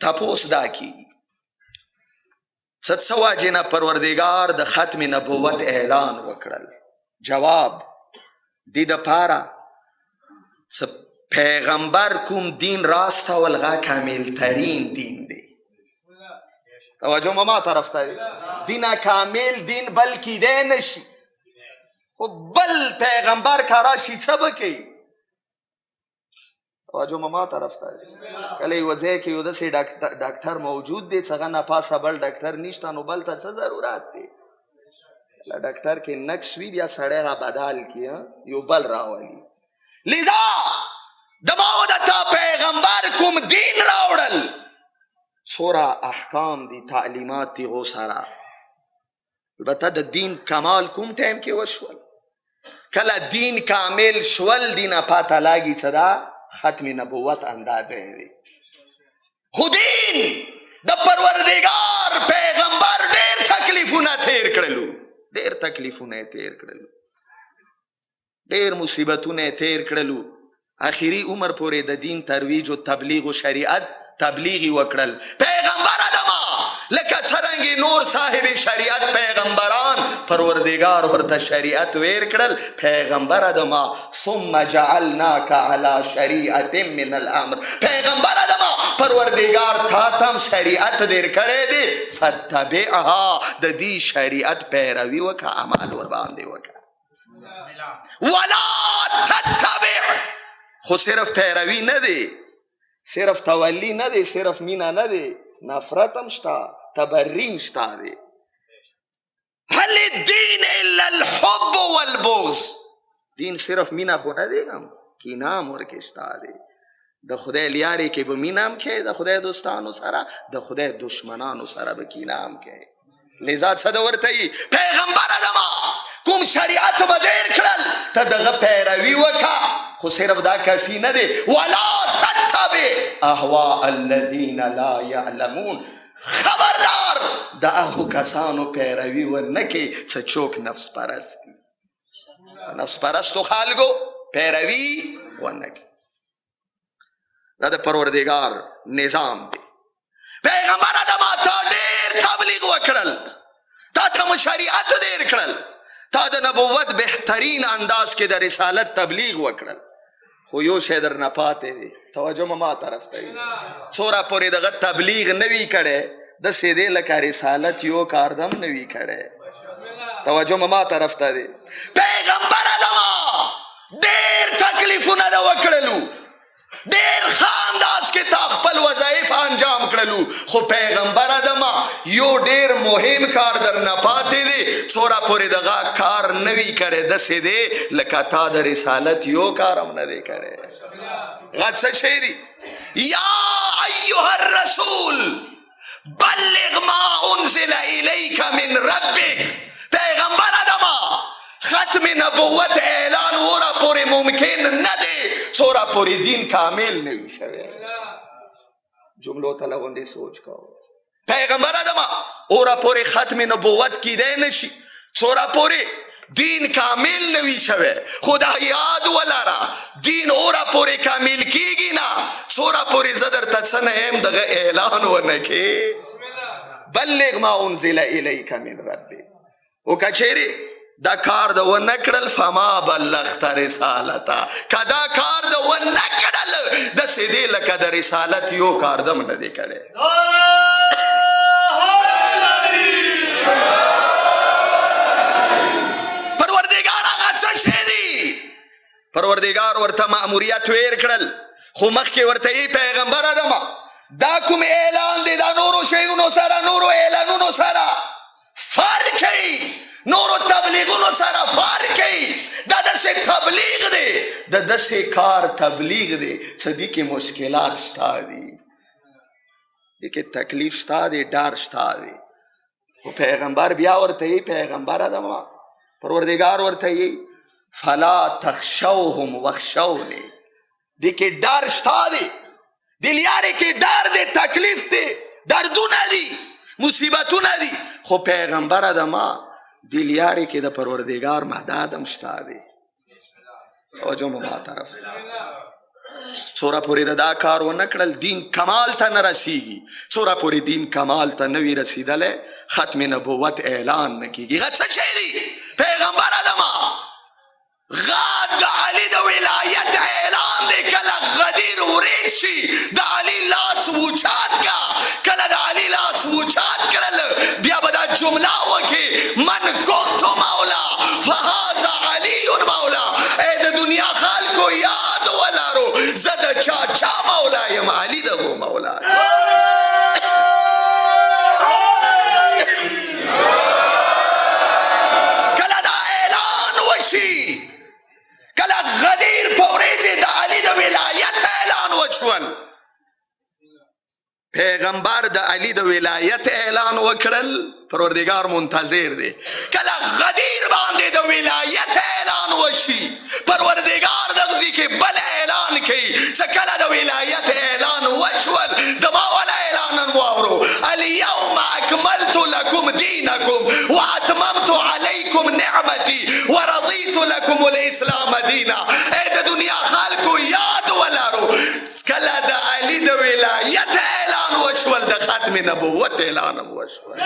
تپوس دا کیږي څه واجې نه پروردګار د ختم نبوت اعلان وکړل؟ جواب دې دپاره څه پیغمبر کوم دین راستول هغه کامل ترین دین دی. توجه ما طرف ته دین کامل دین بل کیدی نشي، خو بل پیغمبر که راشي څه به کوي؟ توجه ما طرف ته کله یو ځای کې یو داسې ډاکټر موجود دی څه هغه نه پاسه بل ډاکټر نشته، نو بل ته څه ضرورت دی؟ له ډاکټر کې نقص وي بیا سړی هغه بدل کړي یو بل راولي. لذا د ما و د تا پیغمبر کوم دین راوړل څومره احکام دي تعلیمات دي هغو سره. البته د دین کمال کوم ټایم کې وشول؟ کله دین کامل شول دینه پاته لاګي څه ده؟ ختم نبوت اندازه دی. خو دین د پروردګار پیغمبر ډېر تکلیفونه تیر کړلو، ډېر تکلیفونه یې تیر کړلو، ډېر مصیبتونه یې تیر کړلو. آخري عمر پورې د دین ترویج و تبلیغ و شریعت تبلیغ وکړل. پیغمبر ادمه لکه څرنګې نور صاحب شریعت پیغمبران پروردگار ورته شریعت ویر کړل، پیغمبر ادمه ثم جعلناک علی شریعت من الامر، پیغمبر ادمه پروردگار تا تم شریعت دیر کړی دی، فتبعها د دې شریعت پیروي وکړه، عمل ور باندې وکړه. ولا تتبع، خو صرف پیروي نه دی، صرف تولی نه دی، صرف مینا نه دی، نفرت هم شته، تبریم شته دی. هل الدین الا الحب والبغض، دین صرف مینا خو نه دی، هم کینه هم ورکې شته دی. د خدای لیارې کې به مینه هم کوې د خدای دوستانو سره، د خدای دشمنانو سره به کینه هم کوې. لذا څه ده ورته یي؟ پیغمبر ادمه کوم شریعت به دیر کړل ته دغه پیروي وکړه، خو صرف دا کافي نه دی. ولا تتبع اهواء الذین لا یعلمون، خبردار د هغو کسانو پیروي ونه کړې څه څوک نفس پرست دي، نفس پرستو خلکو پیروي ونه کړې. دا د پروردګار نظام دی. پیغمبر ادمه تا ډېر تبلیغ وکړل، تا ته مو شریعت دیر کړل، تا د نبوت بهترین انداز کې د رسالت تبلیغ وکړل، خو یو شی درنه پاتې دی. توجه ما طرف ته څومره پورې دغه تبلیغ نه وي کړی داسې دی لکه رسالت یو کاردم نه وي کړی. توجه ما طرف ته دی. پیغمبر ادمه ډېر تکلیفونه ده وکړلو، ډېر ښه انداز کې تا خپل وظایف انجام کړلو، خو پیغمبر ادمه یو ډېر مهم کار درنه پاتې دی، څومره پورې دغه کار نه وي کړی داسې دی لکه تا د رسالت یو کار هم نه دی کړی. هغه څه شی دی؟ یا ایها الرسول بلغ ما انزل الیک من ربک، پیغمبر ادمه ختم نبوت اعلان ورا پورې ممکن نه دی څومره پورې دین کامل نه وي شوی. جملو ته لغوندې سوچ کوو. پیغمبر ادمه اورا پورې ختم نبوت کیدی نشي څومره پورې دین کامل نه وي شوی. خو دا یاد ولره دین اورا پورې کامل کیږي نه څومره پورې زه درته څه نه یم دغه اعلان ونه کې. بلغ ما انزل الیک من ربک، او که چیرې دا کار د ونه کړل فما بلغت رسالته، که دا کار د ونه کړل داسې دی لکه د رسالت یو کار دم نه دی کړی. پروردګار هغه څه شی دی؟ پروردګار ورته مأموریت ویر کړل، خو مخکې ورته یې پیغمبر ادمه دا کوم اعلان دی دا نورو شیونو سره نورو اعلانونو سره فرق کوي، نورو تبلیغونو سره فرق کوي. دا داسې تبلیغ دی، د داسې کار تبلیغ دی څه دي کې مشکلات شته دي، دي کې تکلیف شته دی، ډار شته دی. خو پیغمبر بیا ورته یي پیغمبر ادمه پروردګار ورته یي فلا تخشوهم واخشوني، دي کې ډار شته دی، دې لیارې کې ډار دی، تکلیف دی، دردونه دي، مصیبتونه دي، خو پیغمبر ادمه دې لیارې کې د پروردګار مدد هم شته دی. توجه مو ما طرف څوره پورې د دا کار ونه کړل دین کمال ته نه رسیږي، څوره پورې دین کمال ته نه وي رسیدلی ختم نبوت اعلان نه کیږي. غږ څه شی دی؟ پیغمبر ادمه غاد د علي د ولایت اعلان دی. کله غدیر ورید شي د علي لاس وچات کا، کله د علي لاس وچات کړل بیا به دا جمله وکړي من کنت مولا فهذا علي مولا. ای د دنیا خلکو یاد ولرو زه د چا مولا یم، علي د هو مولا. کله دا اعلان وشي، کله غدیر په ورځې د علي د ولایت اعلان وشول، پیغمبر د علي د ولایت اعلان وکړل، پروردگار منتظر دی. کله غدیر باندې د ولایت اعلان وشي، پروردگار دغه کې بل اعلان کوي چې کله د ولایت اعلان وشول د ما ولا اعلان واورو اليوم اکملت لكم دینکم واتممت علیکم نعمتي ورضیت لكم الاسلام دینا. ای د دنیا خلکو یاد ولرو کله د علي د ولایت اعلان وشول د ختم نبوت اعلان وشول.